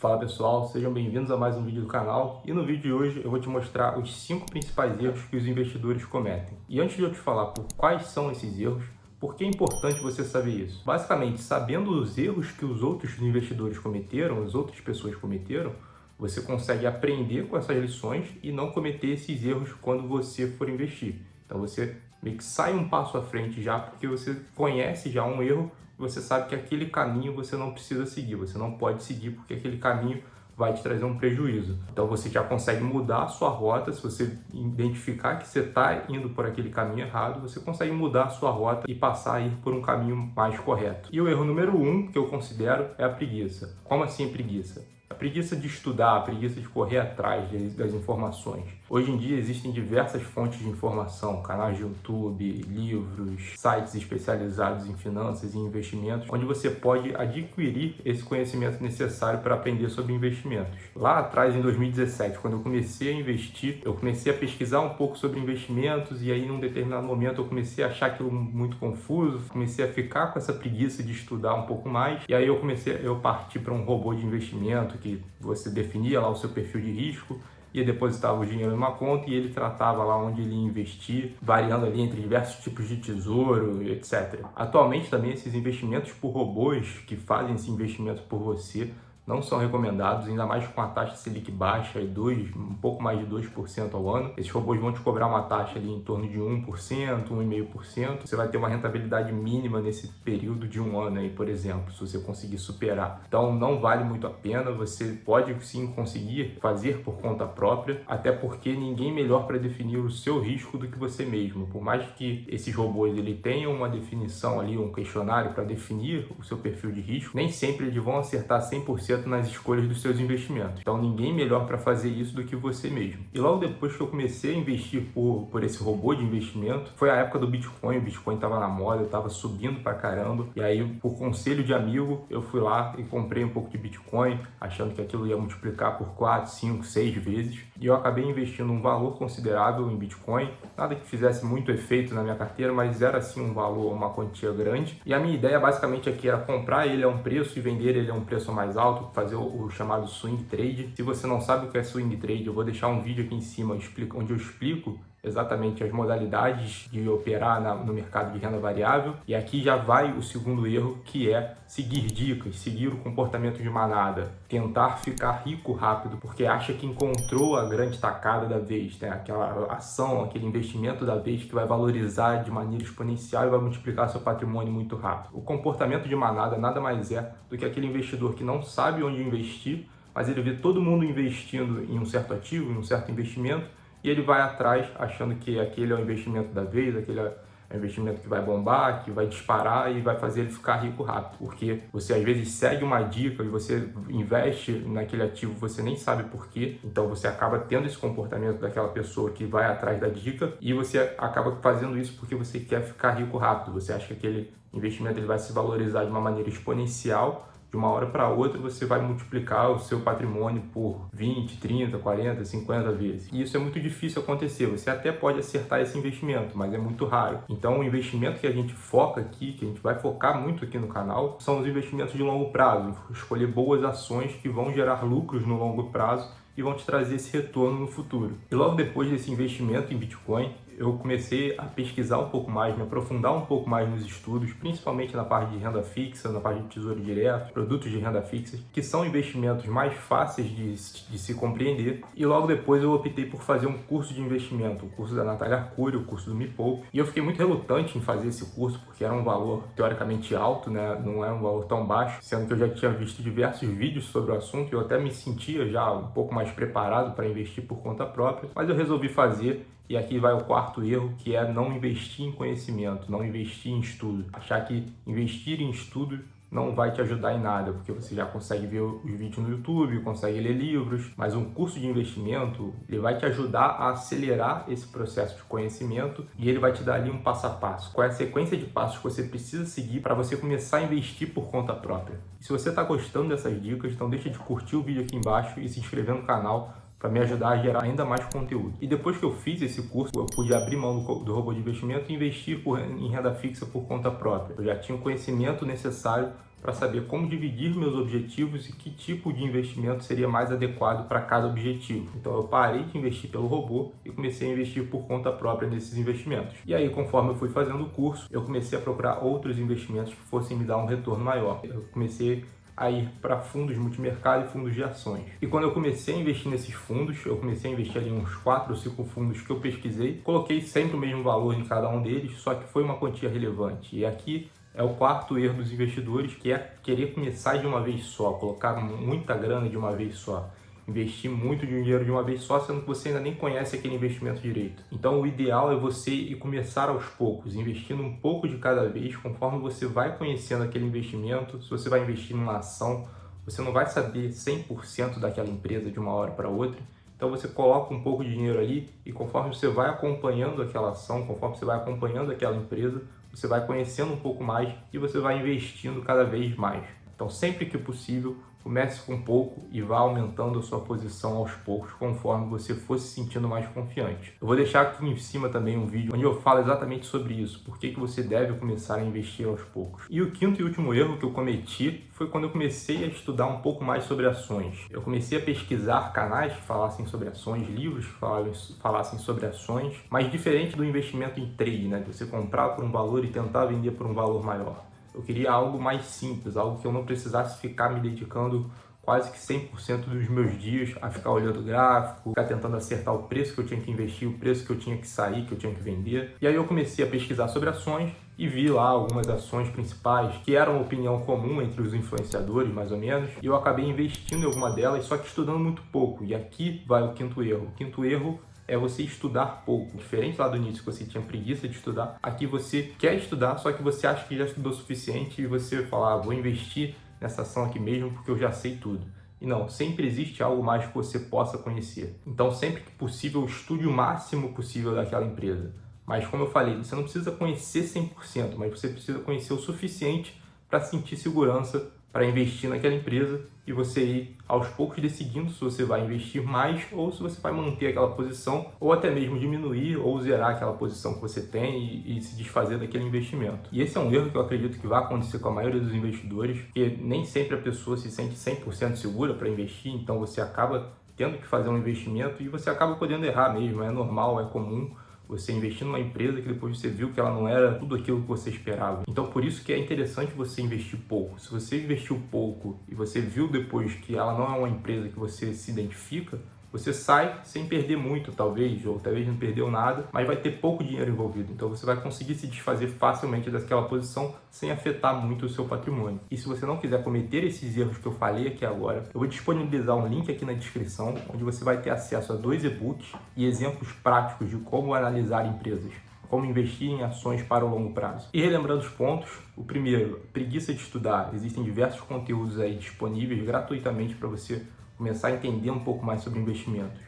Fala pessoal, sejam bem-vindos a mais um vídeo do canal e no vídeo de hoje eu vou te mostrar os 5 principais erros que os investidores cometem. E antes de eu te falar por quais são esses erros, por que é importante você saber isso? Basicamente, sabendo os erros que os outros investidores cometeram, as outras pessoas cometeram, você consegue aprender com essas lições e não cometer esses erros quando você for investir. Então você meio que sai um passo à frente já, porque você conhece já um erro, você sabe que aquele caminho você não precisa seguir, você não pode seguir porque aquele caminho vai te trazer um prejuízo. Então você já consegue mudar a sua rota, se você identificar que você está indo por aquele caminho errado, você consegue mudar a sua rota e passar a ir por um caminho mais correto. E o erro número 1 que eu considero é a preguiça. Como assim preguiça? A preguiça de estudar, a preguiça de correr atrás das informações. Hoje em dia existem diversas fontes de informação, canais de YouTube, livros, sites especializados em finanças e investimentos, onde você pode adquirir esse conhecimento necessário para aprender sobre investimentos. Lá atrás, em 2017, quando eu comecei a investir, eu comecei a pesquisar um pouco sobre investimentos e aí, num determinado momento, eu comecei a achar aquilo muito confuso, comecei a ficar com essa preguiça de estudar um pouco mais e aí eu parti para um robô de investimento que você definia lá o seu perfil de risco, ia depositava o dinheiro em uma conta e ele tratava lá onde ele ia investir, variando ali entre diversos tipos de tesouro, etc. Atualmente também esses investimentos por robôs que fazem esse investimento por você não são recomendados, ainda mais com a taxa Selic baixa, um pouco mais de 2% ao ano. Esses robôs vão te cobrar uma taxa ali em torno de 1%, 1,5%. Você vai ter uma rentabilidade mínima nesse período de um ano aí, por exemplo, se você conseguir superar. Então não vale muito a pena, você pode sim conseguir fazer por conta própria, até porque ninguém melhor para definir o seu risco do que você mesmo. Por mais que esses robôs tenham uma definição ali, um questionário para definir o seu perfil de risco, nem sempre eles vão acertar 100% nas escolhas dos seus investimentos. Então ninguém melhor para fazer isso do que você mesmo. E logo depois que eu comecei a investir por esse robô de investimento, foi a época do Bitcoin. O Bitcoin estava na moda, estava subindo pra caramba. E aí, por conselho de amigo, eu fui lá e comprei um pouco de Bitcoin, achando que aquilo ia multiplicar por 4, 5, 6 vezes. E eu acabei investindo um valor considerável em Bitcoin. Nada que fizesse muito efeito na minha carteira, mas era assim um valor, uma quantia grande. E a minha ideia basicamente aqui era comprar ele a um preço e vender ele a um preço mais alto, fazer o chamado swing trade. Se você não sabe o que é swing trade, eu vou deixar um vídeo aqui em cima onde eu explico exatamente as modalidades de operar no mercado de renda variável. E aqui já vai o segundo erro, que é seguir dicas, seguir o comportamento de manada, tentar ficar rico rápido, porque acha que encontrou a grande tacada da vez, né? Aquela ação, aquele investimento da vez que vai valorizar de maneira exponencial e vai multiplicar seu patrimônio muito rápido. O comportamento de manada nada mais é do que aquele investidor que não sabe onde investir, mas ele vê todo mundo investindo em um certo ativo, em um certo investimento, e ele vai atrás achando que aquele é o investimento da vez, aquele é o investimento que vai bombar, que vai disparar e vai fazer ele ficar rico rápido. Porque você às vezes segue uma dica e você investe naquele ativo, você nem sabe por quê. Então você acaba tendo esse comportamento daquela pessoa que vai atrás da dica e você acaba fazendo isso porque você quer ficar rico rápido. Você acha que aquele investimento ele vai se valorizar de uma maneira exponencial. De uma hora para outra você vai multiplicar o seu patrimônio por 20, 30, 40, 50 vezes. E isso é muito difícil acontecer. Você até pode acertar esse investimento, mas é muito raro. Então o investimento que a gente foca aqui, que a gente vai focar muito aqui no canal, são os investimentos de longo prazo. Escolher boas ações que vão gerar lucros no longo prazo e vão te trazer esse retorno no futuro. E logo depois desse investimento em Bitcoin, eu comecei a pesquisar um pouco mais, me aprofundar um pouco mais nos estudos, principalmente na parte de renda fixa, na parte de tesouro direto, produtos de renda fixa, que são investimentos mais fáceis de se compreender. E logo depois eu optei por fazer um curso de investimento, o curso da Natália Arcuri, o curso do Me Poupe. E eu fiquei muito relutante em fazer esse curso, porque era um valor teoricamente alto, né? Não é um valor tão baixo, sendo que eu já tinha visto diversos vídeos sobre o assunto e eu até me sentia já um pouco mais preparado para investir por conta própria, mas eu resolvi fazer. E aqui vai o quarto erro, que é não investir em conhecimento, não investir em estudo. Achar que investir em estudo não vai te ajudar em nada, porque você já consegue ver os vídeos no YouTube, consegue ler livros, mas um curso de investimento, ele vai te ajudar a acelerar esse processo de conhecimento e ele vai te dar ali um passo a passo. Qual é a sequência de passos que você precisa seguir para você começar a investir por conta própria. E se você está gostando dessas dicas, então deixa de curtir o vídeo aqui embaixo e se inscrever no canal para me ajudar a gerar ainda mais conteúdo. E depois que eu fiz esse curso, eu pude abrir mão do robô de investimento e investir em renda fixa por conta própria. Eu já tinha o conhecimento necessário para saber como dividir meus objetivos e que tipo de investimento seria mais adequado para cada objetivo. Então eu parei de investir pelo robô e comecei a investir por conta própria nesses investimentos. E aí, conforme eu fui fazendo o curso, eu comecei a procurar outros investimentos que fossem me dar um retorno maior. Eu comecei a ir para fundos multimercado e fundos de ações. E quando eu comecei a investir nesses fundos, eu comecei a investir ali uns 4 ou 5 fundos que eu pesquisei, coloquei sempre o mesmo valor em cada um deles, só que foi uma quantia relevante. E aqui é o quarto erro dos investidores, que é querer começar de uma vez só, colocar muita grana de uma vez só. Investir muito dinheiro de uma vez só, sendo que você ainda nem conhece aquele investimento direito. Então o ideal é você ir começar aos poucos, investindo um pouco de cada vez, conforme você vai conhecendo aquele investimento. Se você vai investir numa ação, você não vai saber 100% daquela empresa de uma hora para outra. Então você coloca um pouco de dinheiro ali e conforme você vai acompanhando aquela ação, conforme você vai acompanhando aquela empresa, você vai conhecendo um pouco mais e você vai investindo cada vez mais. Então sempre que possível, comece com pouco e vá aumentando a sua posição aos poucos, conforme você for se sentindo mais confiante. Eu vou deixar aqui em cima também um vídeo onde eu falo exatamente sobre isso, por que você deve começar a investir aos poucos. E o quinto e último erro que eu cometi foi quando eu comecei a estudar um pouco mais sobre ações. Eu comecei a pesquisar canais que falassem sobre ações, livros que falassem sobre ações, mas diferente do investimento em trade, né? De você comprar por um valor e tentar vender por um valor maior. Eu queria algo mais simples, algo que eu não precisasse ficar me dedicando quase que 100% dos meus dias a ficar olhando o gráfico, ficar tentando acertar o preço que eu tinha que investir, o preço que eu tinha que sair, que eu tinha que vender. E aí eu comecei a pesquisar sobre ações e vi lá algumas ações principais que eram opinião comum entre os influenciadores, mais ou menos, e eu acabei investindo em alguma delas, só que estudando muito pouco. E aqui vai o quinto erro. O quinto erro é você estudar pouco. Diferente lá do início que você tinha preguiça de estudar, aqui você quer estudar, só que você acha que já estudou o suficiente e você fala, vou investir nessa ação aqui mesmo porque eu já sei tudo. E não, sempre existe algo mais que você possa conhecer. Então, sempre que possível, estude o máximo possível daquela empresa. Mas, como eu falei, você não precisa conhecer 100%, mas você precisa conhecer o suficiente para sentir segurança para investir naquela empresa e você ir aos poucos decidindo se você vai investir mais ou se você vai manter aquela posição ou até mesmo diminuir ou zerar aquela posição que você tem e se desfazer daquele investimento. E esse é um erro que eu acredito que vai acontecer com a maioria dos investidores, porque nem sempre a pessoa se sente 100% segura para investir, então você acaba tendo que fazer um investimento e você acaba podendo errar mesmo, é normal, é comum. Você investir numa empresa que depois você viu que ela não era tudo aquilo que você esperava. Então, por isso que é interessante você investir pouco. Se você investiu pouco e você viu depois que ela não é uma empresa que você se identifica, você sai sem perder muito, talvez, ou talvez não perdeu nada, mas vai ter pouco dinheiro envolvido. Então você vai conseguir se desfazer facilmente daquela posição sem afetar muito o seu patrimônio. E se você não quiser cometer esses erros que eu falei aqui agora, eu vou disponibilizar um link aqui na descrição, onde você vai ter acesso a 2 e-books e exemplos práticos de como analisar empresas, como investir em ações para o longo prazo. E relembrando os pontos, o primeiro, preguiça de estudar. Existem diversos conteúdos aí disponíveis gratuitamente para você começar a entender um pouco mais sobre investimentos.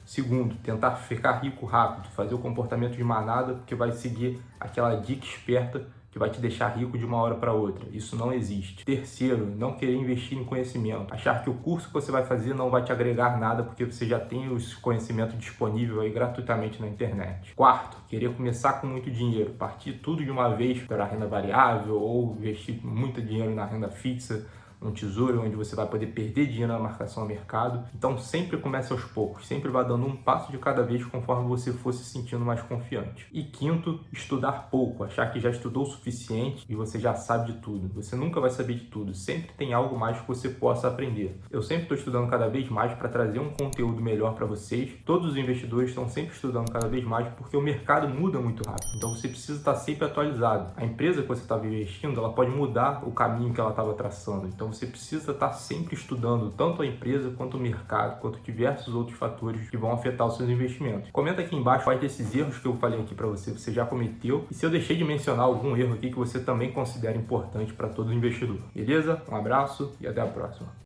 Segundo, tentar ficar rico rápido, fazer o comportamento de manada, porque vai seguir aquela dica esperta que vai te deixar rico de uma hora para outra. Isso não existe. Terceiro, não querer investir em conhecimento. Achar que o curso que você vai fazer não vai te agregar nada porque você já tem os conhecimentos disponível aí gratuitamente na internet. Quarto, querer começar com muito dinheiro, partir tudo de uma vez para a renda variável ou investir muito dinheiro na renda fixa, um tesouro onde você vai poder perder dinheiro na marcação ao mercado. Então sempre comece aos poucos, sempre vá dando um passo de cada vez conforme você for se sentindo mais confiante. E quinto, estudar pouco, achar que já estudou o suficiente e você já sabe de tudo. Você nunca vai saber de tudo, sempre tem algo mais que você possa aprender. Eu sempre estou estudando cada vez mais para trazer um conteúdo melhor para vocês. Todos os investidores estão sempre estudando cada vez mais porque o mercado muda muito rápido. Então você precisa estar sempre atualizado. A empresa que você estava investindo, ela pode mudar o caminho que ela estava traçando. Então você precisa estar sempre estudando tanto a empresa, quanto o mercado, quanto diversos outros fatores que vão afetar os seus investimentos. Comenta aqui embaixo quais desses erros que eu falei aqui para você já cometeu e se eu deixei de mencionar algum erro aqui que você também considera importante para todo investidor. Beleza? Um abraço e até a próxima.